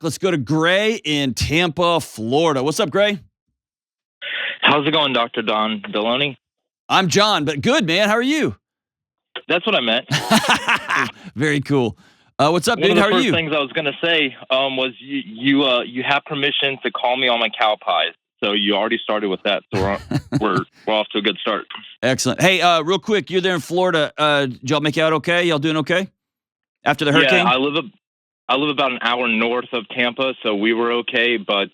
Let's go to Gray in Tampa, Florida. What's up, Gray? How's it going, Dr. Don Delony? I'm John, but good, man. How are you? That's what I meant. Very cool. What's up, dude? How are you? One of the first things I was going to say was you have permission to call me on my cow pies. So you already started with that. So we're off to a good start. Excellent. Hey, real quick, you're there in Florida. Did y'all make out okay? Y'all doing okay after the hurricane? Yeah, I live about an hour north of Tampa, so we were okay. But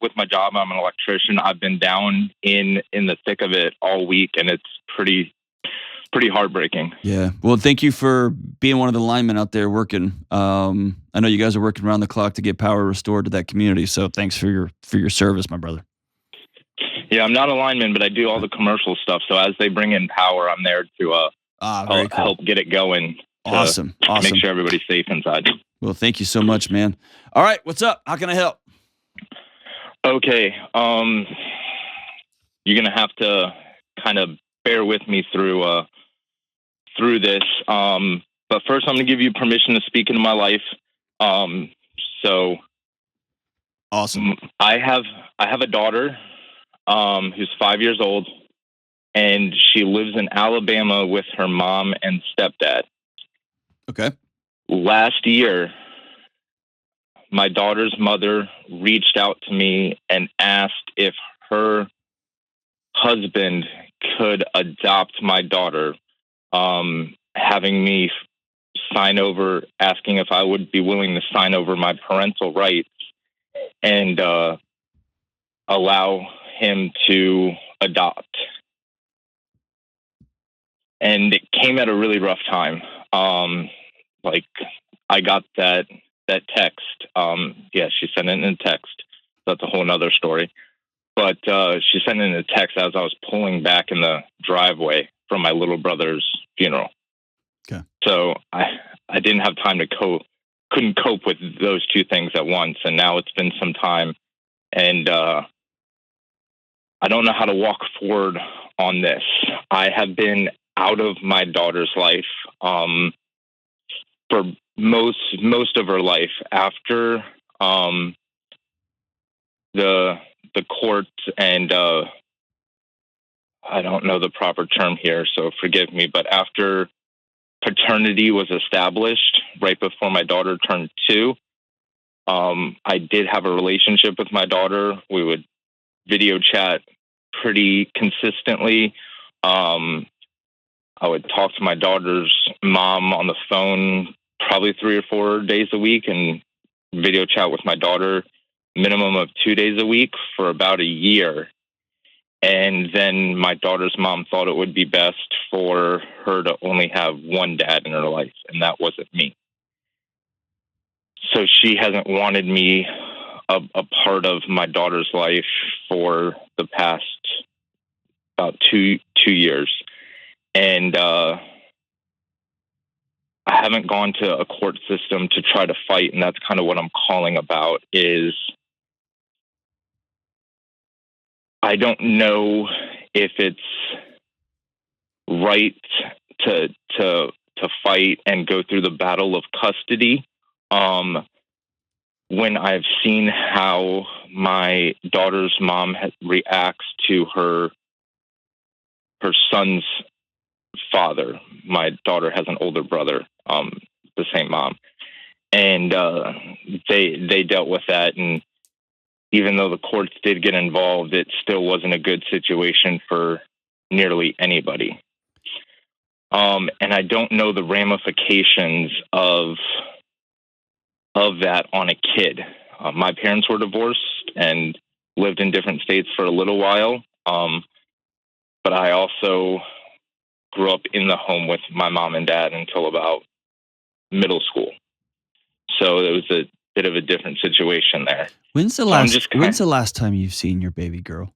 with my job, I'm an electrician. I've been down in the thick of it all week, and it's pretty heartbreaking. Yeah. Well, thank you for being one of the linemen out there working. I know you guys are working around the clock to get power restored to that community. So thanks for your service, my brother. Yeah, I'm not a lineman, but I do all the commercial stuff. So as they bring in power, I'm there to help get it going. Awesome. Make sure everybody's safe inside. Well, thank you so much, man. All right, what's up? How can I help? Okay. You're gonna have to kind of bear with me through this. But first, I'm gonna give you permission to speak into my life. So awesome. I have a daughter who's 5 years old, and she lives in Alabama with her mom and stepdad. Okay. Last year, my daughter's mother reached out to me and asked if her husband could adopt my daughter, having me sign over, asking if I would be willing to sign over my parental rights and allow him to adopt. And it came at a really rough time. I got that text. She sent it in a text. That's a whole nother story. But she sent it in a text as I was pulling back in the driveway from my little brother's funeral. Okay. So I didn't have time to couldn't cope with those two things at once. And now it's been some time, and I don't know how to walk forward on this. I have been out of my daughter's life for most of her life after the court, and I don't know the proper term here, so forgive me, but after paternity was established right before my daughter turned 2, I did have a relationship with my daughter. We would video chat pretty consistently. I would talk to my daughter's mom on the phone probably 3 or 4 days a week, and video chat with my daughter minimum of 2 days a week for about a year. And then my daughter's mom thought it would be best for her to only have one dad in her life, and that wasn't me. So she hasn't wanted me a part of my daughter's life for the past about two years. And I haven't gone to a court system to try to fight, and that's kind of what I'm calling about. Is I don't know if it's right to fight and go through the battle of custody. When I've seen how my daughter's mom reacts to her son's father. My daughter has an older brother, the same mom, and they dealt with that. And even though the courts did get involved, it still wasn't a good situation for nearly anybody. And I don't know the ramifications of that on a kid. My parents were divorced and lived in different states for a little while. But I also grew up in the home with my mom and dad until about middle school. So it was a bit of a different situation there. When's the last time you've seen your baby girl?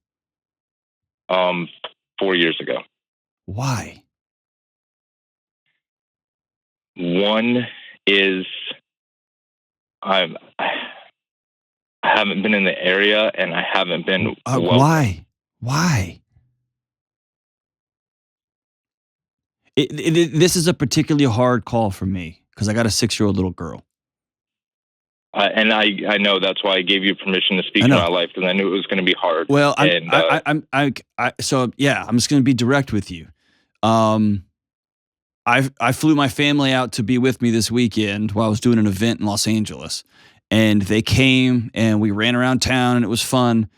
4 years ago. Why? One is I haven't been in the area, and I haven't been. Why? This is a particularly hard call for me because I got a 6-year-old little girl. And I know that's why I gave you permission to speak I in know. my life, because I knew it was going to be hard. Well, so yeah, I'm just going to be direct with you. I flew my family out to be with me this weekend while I was doing an event in Los Angeles, and they came and we ran around town and it was fun.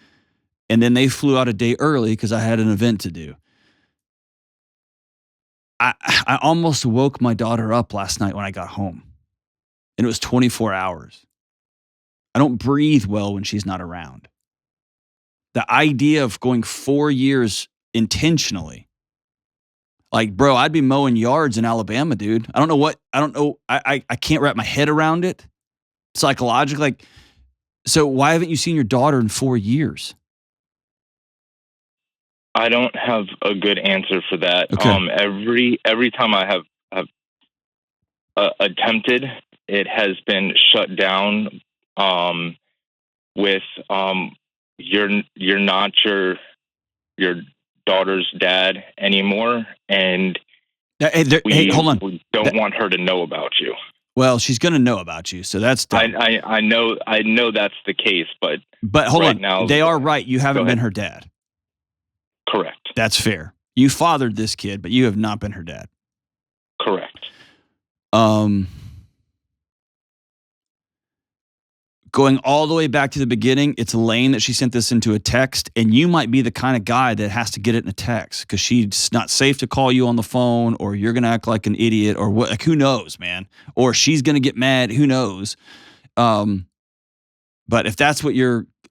And then they flew out a day early because I had an event to do. I almost woke my daughter up last night when I got home, and it was 24 hours. I don't breathe well when she's not around. The idea of going 4 years intentionally, like, bro, I'd be mowing yards in Alabama, dude. I don't know. I can't wrap my head around it psychologically. Like, so why haven't you seen your daughter in 4 years? I don't have a good answer for that. Okay. Every time I have attempted, it has been shut down. With you're not your daughter's dad anymore, and Hey, hold on. we don't want her to know about you. Well, she's going to know about you, so that's dumb. I know that's the case, but hold right on. now They are right. You haven't been her dad. Correct. That's fair. You fathered this kid, but you have not been her dad. Correct. Going all the way back to the beginning, it's Elaine that she sent this into a text, and you might be the kind of guy that has to get it in a text because she's not safe to call you on the phone, or you're going to act like an idiot, or what? Like, who knows, man? Or she's going to get mad. Who knows? But if that's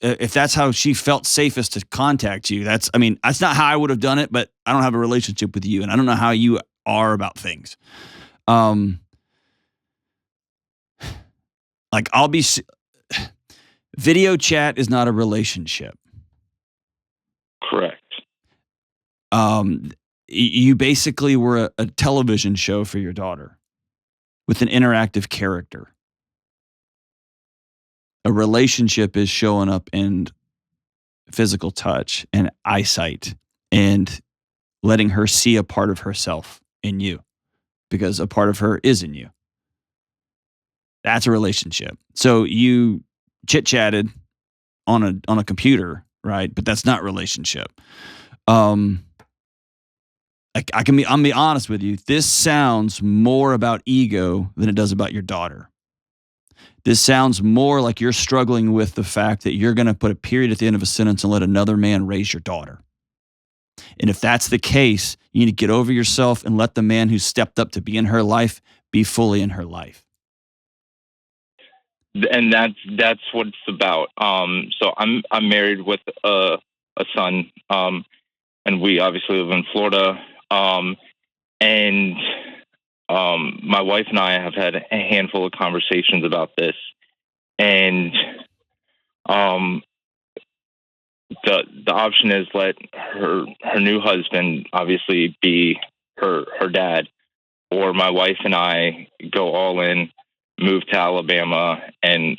if that's how she felt safest to contact you, that's not how I would have done it, but I don't have a relationship with you, and I don't know how you are about things. Like, video chat is not a relationship. Correct. You basically were a television show for your daughter with an interactive character. A relationship is showing up in physical touch and eyesight and letting her see a part of herself in you, because a part of her is in you. That's a relationship. So you chit-chatted on a computer, right? But that's not relationship. I'm be honest with you. This sounds more about ego than it does about your daughter. This sounds more like you're struggling with the fact that you're going to put a period at the end of a sentence and let another man raise your daughter. And if that's the case, you need to get over yourself and let the man who stepped up to be in her life be fully in her life. And that's what it's about. So I'm married with a son, and we obviously live in Florida. And my wife and I have had a handful of conversations about this, and the option is let her new husband obviously be her dad, or my wife and I go all in, move to Alabama, and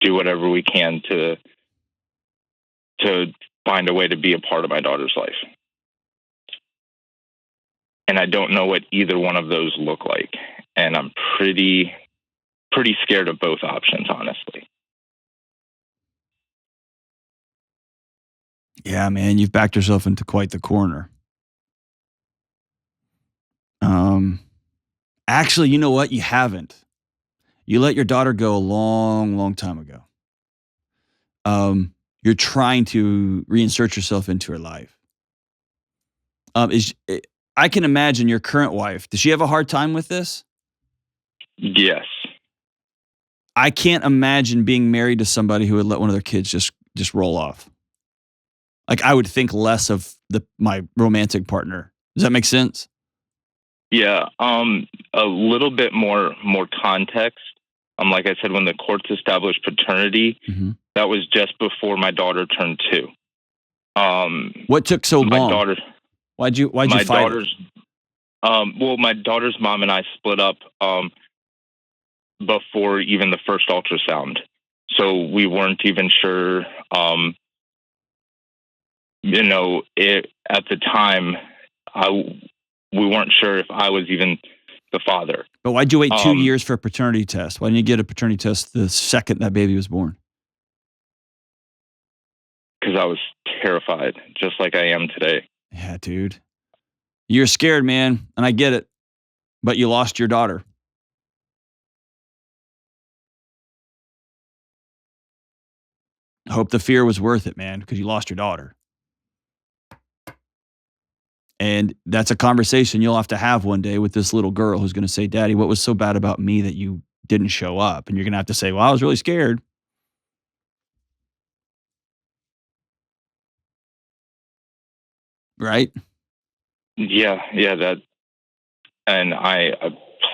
do whatever we can to find a way to be a part of my daughter's life. And I don't know what either one of those look like. And I'm pretty scared of both options, honestly. Yeah, man, you've backed yourself into quite the corner. Actually, you know what? You haven't. You let your daughter go a long, long time ago. You're trying to reinsert yourself into her life. I can imagine your current wife. Does she have a hard time with this? Yes. I can't imagine being married to somebody who would let one of their kids just roll off. Like, I would think less of my romantic partner. Does that make sense? Yeah. A little bit more context. Like I said, when the courts established paternity, that was just before my daughter turned 2. What took so long? Daughter. Why'd you fight it? Well, my daughter's mom and I split up before even the first ultrasound, so we weren't even sure. At the time, we weren't sure if I was even the father. But why'd you wait 2 Um, years for a paternity test? Why didn't you get a paternity test the second that baby was born? because I was terrified, just like I am today. Yeah, dude. You're scared, man, and I get it. But you lost your daughter. I hope the fear was worth it, man, because you lost your daughter. And that's a conversation you'll have to have one day with this little girl who's going to say, Daddy, what was so bad about me that you didn't show up? And you're going to have to say, well, I was really scared. Right? Yeah, that, and I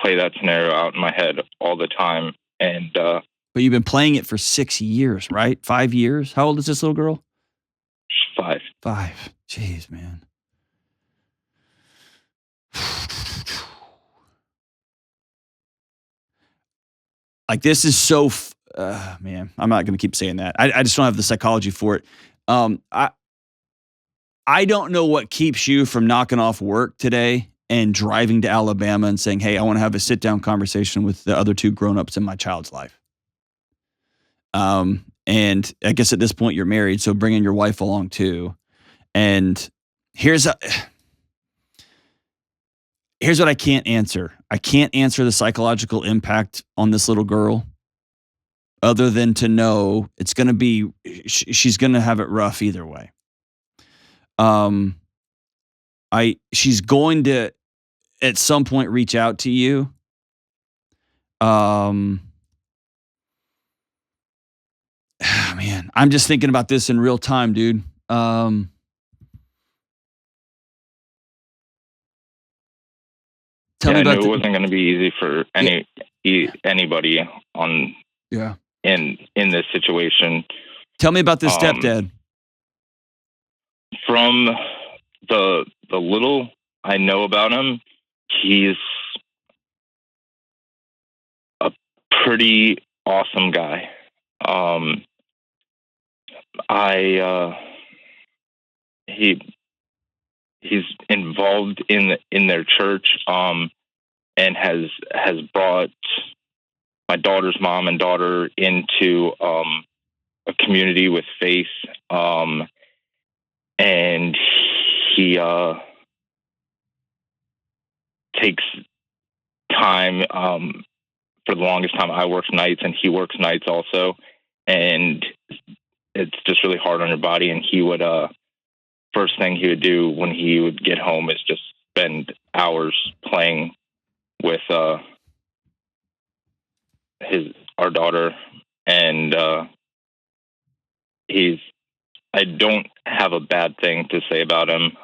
play that scenario out in my head all the time. And But you've been playing it for 6 years, right? 5 years? How old is this little girl? 5. 5. Jeez, man. Like, this is so, man, I'm not going to keep saying that. I just don't have the psychology for it. I don't know what keeps you from knocking off work today and driving to Alabama and saying, hey, I want to have a sit down conversation with the other 2 grown-ups in my child's life. And I guess at this point you're married, so bringing your wife along too. And here's what I can't answer. I can't answer the psychological impact on this little girl other than to know it's going to be, she's going to have it rough either way. She's going to at some point reach out to you. Man, I'm just thinking about this in real time, dude. Tell me I about knew it wasn't going to be easy for anybody on yeah. in this situation. Tell me about this stepdad. From the little I know about him, he's a pretty awesome guy. He's involved in their church, and has brought my daughter's mom and daughter into a community with faith, and he takes time. For the longest time, I worked nights, and he works nights also, and it's just really hard on your body. And he would first thing he would do when he would get home is just spend hours playing with our daughter, and I don't have a bad thing to say about him.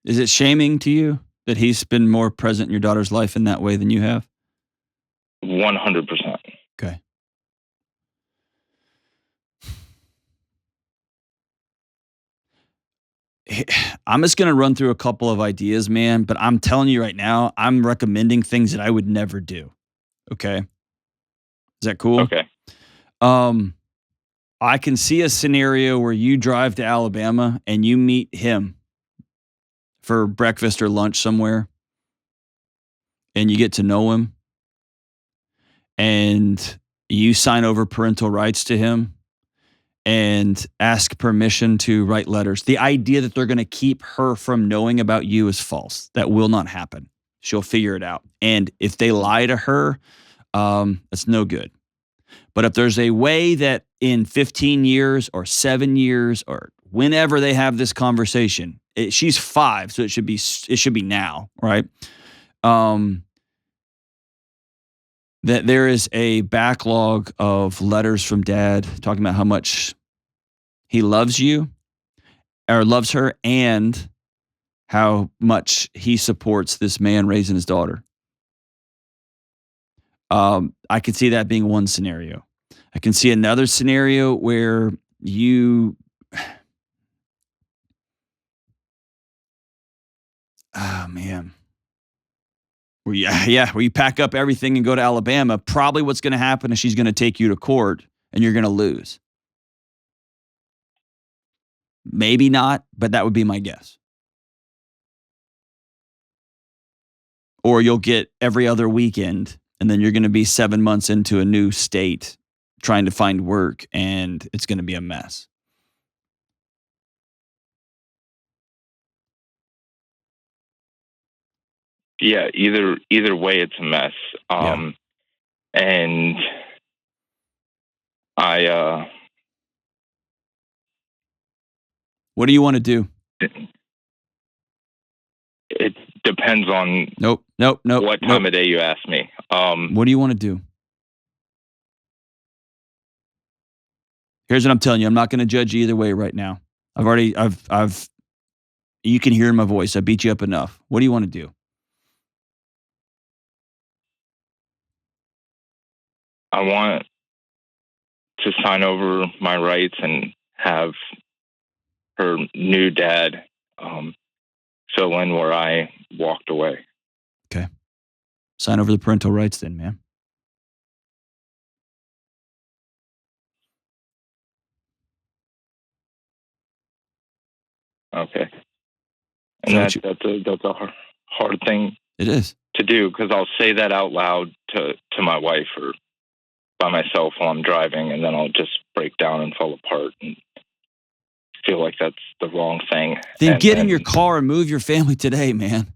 Is it shaming to you that he's been more present in your daughter's life in that way than you have? 100%. Okay. I'm just going to run through a couple of ideas, man, but I'm telling you right now, I'm recommending things that I would never do. Okay. Is that cool? Okay. I can see a scenario where you drive to Alabama and you meet him for breakfast or lunch somewhere and you get to know him and you sign over parental rights to him and ask permission to write letters. The idea that they're going to keep her from knowing about you is false. That will not happen. She'll figure it out. And if they lie to her, that's no good. But if there's a way that in 15 years or 7 years or whenever they have this conversation, she's 5, so it should be now, right? That there is a backlog of letters from dad talking about how much he loves you or loves her and how much he supports this man raising his daughter. I could see that being one scenario. I can see another scenario where you, oh man, where you pack up everything and go to Alabama. Probably what's going to happen is she's going to take you to court and you're going to lose. Maybe not, but that would be my guess. or you'll get every other weekend, and then you're going to be 7 months into a new state trying to find work, and it's going to be a mess. Yeah, either way, it's a mess. Yeah. And I What do you want to do? it depends on Nope. what time of day you ask me. What do you want to do? Here's what I'm telling you. I'm not going to judge you either way right now. You can hear in my voice. I beat you up enough. What do you want to do? I want to sign over my rights and have her new dad fill in where I walked away. Okay. Sign over the parental rights then, man. Okay. And that's a hard thing It is to do, because I'll say that out loud to my wife or by myself while I'm driving, and then I'll just break down and fall apart and feel like that's the wrong thing. Then get in your car and move your family today, man.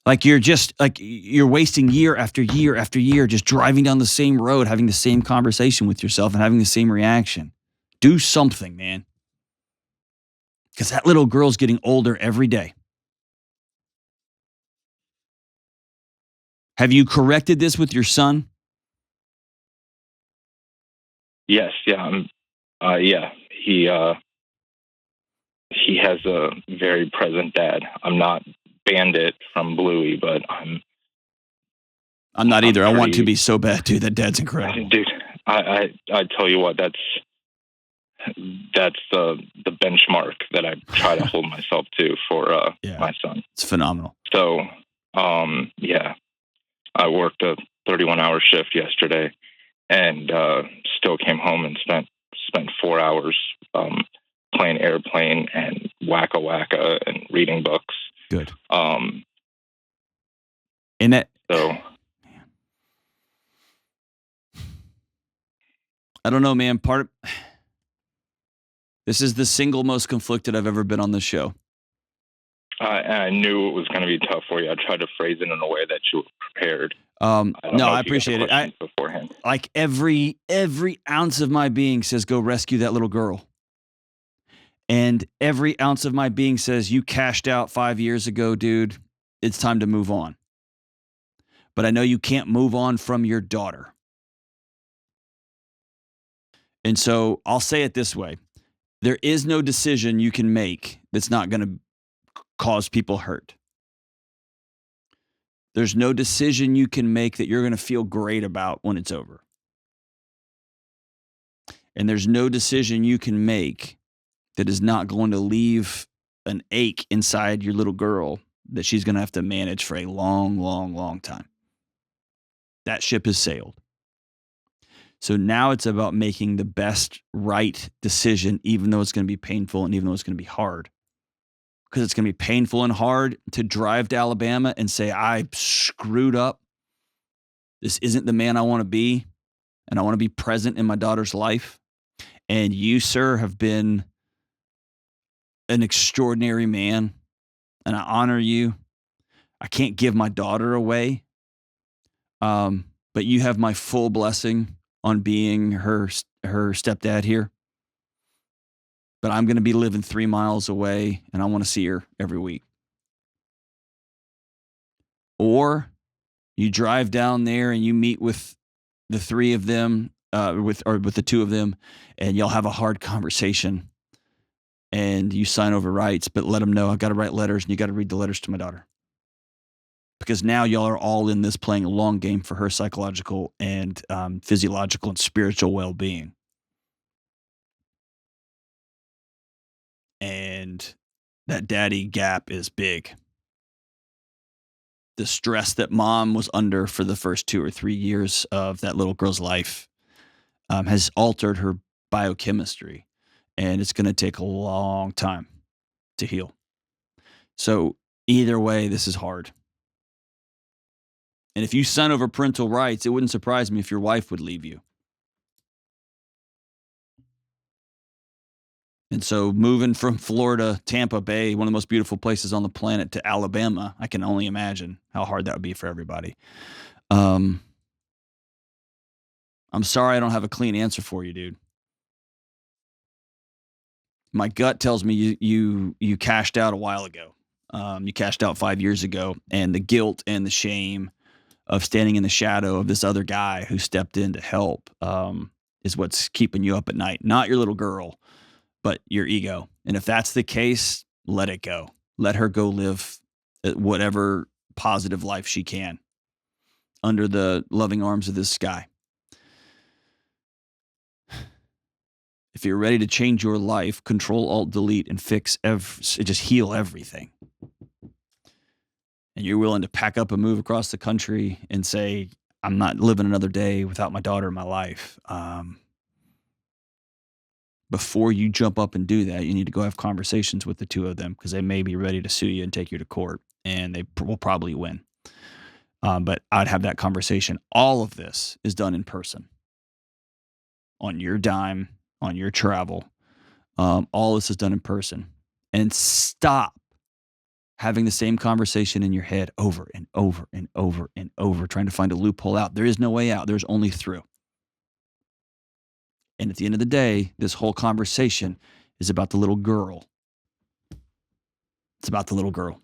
Like you're wasting year after year after year just driving down the same road, having the same conversation with yourself and having the same reaction. Do something, man. Because that little girl's getting older every day. Have you corrected this with your son? Yes, yeah, yeah. He has a very present dad. I'm not Bandit from Bluey, but I'm not either. I want to be so bad, dude. That dad's incredible, dude. I tell you what, that's the benchmark that I try to hold myself to for my son. It's phenomenal. So, yeah, I worked a 31-hour shift yesterday, and still came home and spent 4 hours playing airplane and wacka wacka and reading books. Good. And that so. I don't know, man. This is the single most conflicted I've ever been on this show. I knew it was going to be tough for you. I tried to phrase it in a way that you were prepared. I appreciate it. Beforehand. Like every ounce of my being says, go rescue that little girl. And every ounce of my being says, you cashed out 5 years ago, dude. It's time to move on. But I know you can't move on from your daughter. And so I'll say it this way. There is no decision you can make that's not going to cause people hurt. There's no decision you can make that you're going to feel great about when it's over. And there's no decision you can make that is not going to leave an ache inside your little girl that she's going to have to manage for a long, long, long time. That ship has sailed. So now it's about making the best right decision, even though it's going to be painful and even though it's going to be hard. Because it's going to be painful and hard to drive to Alabama and say, I screwed up. This isn't the man I want to be. And I want to be present in my daughter's life. And you, sir, have been an extraordinary man. And I honor you. I can't give my daughter away. But you have my full blessing on being her stepdad here. But I'm going to be living 3 miles away, and I want to see her every week. Or you drive down there and you meet with the three of them, with the two of them, and y'all have a hard conversation, and you sign over rights, but let them know I've got to write letters, and you got to read the letters to my daughter. Because now y'all are all in this playing a long game for her psychological and physiological and spiritual well-being. And that daddy gap is big. The stress that mom was under for the first 2 or 3 years of that little girl's life has altered her biochemistry. And it's going to take a long time to heal. So either way, this is hard. And if you sign over parental rights, it wouldn't surprise me if your wife would leave you. And so moving from Florida, Tampa Bay, one of the most beautiful places on the planet, to Alabama, I can only imagine how hard that would be for everybody. I'm sorry I don't have a clean answer for you, dude. My gut tells me you cashed out a while ago. You cashed out 5 years ago, and the guilt and the shame of standing in the shadow of this other guy who stepped in to help is what's keeping you up at night. Not your little girl, but your ego. And if that's the case, let it go. Let her go live whatever positive life she can under the loving arms of this guy. If you're ready to change your life, Control Alt Delete and just heal everything. And you're willing to pack up and move across the country and say, I'm not living another day without my daughter in my life. Before you jump up and do that, you need to go have conversations with the two of them, because they may be ready to sue you and take you to court, and they will probably win. But I'd have that conversation. All of this is done in person, on your dime, on your travel. All this is done in person. And stop having the same conversation in your head over and over and over and over, trying to find a loophole out. There is no way out. There's only through. And at the end of the day, this whole conversation is about the little girl. It's about the little girl.